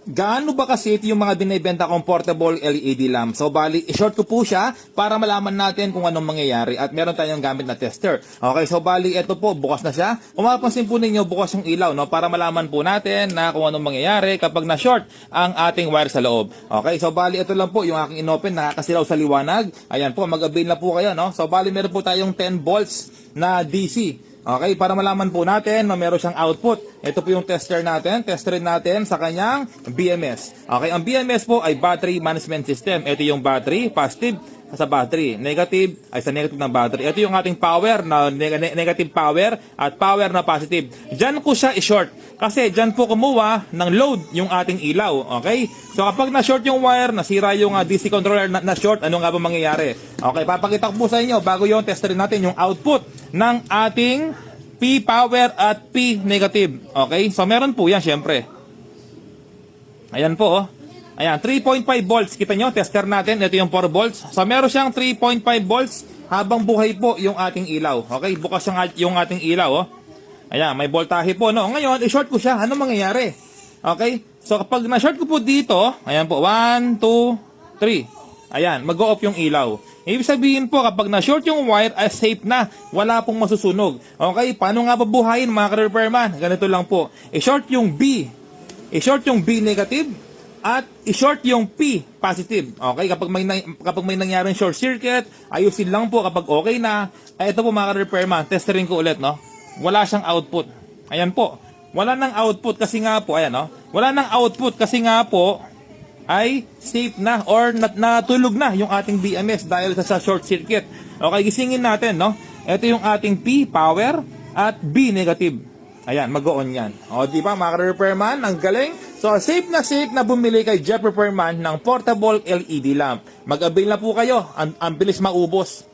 Gaano ba kasi yung mga binibenta kong portable LED lamp? So bali, i-short ko po siya para malaman natin kung anong mangyayari at meron tayong gamit na tester. Okay, so bali, ito po, bukas na siya. Kung mapapansin po ninyo, bukas yung ilaw, no? Para malaman po natin na kung anong mangyayari kapag na-short ang ating wire sa loob. Okay, so bali, ito lang po yung aking inopen, nakakasilaw sa liwanag. Ayan po, mag-avail na po kayo, no? So bali, meron po tayong 10 volts na DC. Okay, para malaman po natin na meron siyang output. Ito po yung tester natin. Testerin natin sa kanyang BMS. Okay, ang BMS po ay Battery Management System. Ito yung battery, positive sa battery, negative ay sa negative ng battery. Ito yung ating power na negative power at power na positive. Diyan ko siya i-short kasi diyan po kumuha ng load yung ating ilaw. Okay? So kapag na-short yung wire, nasira yung DC controller na short, ano nga ba mangyayari? Okay, papakita ko po sa inyo bago yung testerin natin yung output ng ating P power at P negative. Okay? So meron po yan syempre. Ayan po oh. Ayan, 3.5 volts. Kita nyo, tester natin. Ito yung 4 volts. So, meron siyang 3.5 volts habang buhay po yung ating ilaw. Okay, bukas yung ating ilaw. Oh. Ayan, may voltahe po. No? Ngayon, i-short ko siya. Ano mangyayari? Okay, so kapag na-short ko po dito, ayan po, 1, 2, 3. Ayan, mag-o-off yung ilaw. Ibig sabihin po, kapag na-short yung wire, ay safe na. Wala pong masusunog. Okay, paano nga babuhayin mga ka-repairman? Ganito lang po. I-short yung B. I-short yung B negative. At i-short yung P positive. Okay, kapag may nangyaring short circuit, ayusin lang po kapag okay na. Ito po mga repairman, testerin ko ulit, no. Wala siyang output. Ayan po. Wala nang output kasi nga po, ayan, no. Wala nang output kasi nga po ay safe na or natulog na yung ating BMS dahil sa short circuit. Okay, gisingin natin, no. Ito yung ating P power at B negative. Ayan, mag-on yan. O, di ba, mga repairman, ang galing. So, safe na bumili kay Jeff Repairman ng portable LED lamp. Mag-avail na po kayo. Ang bilis maubos.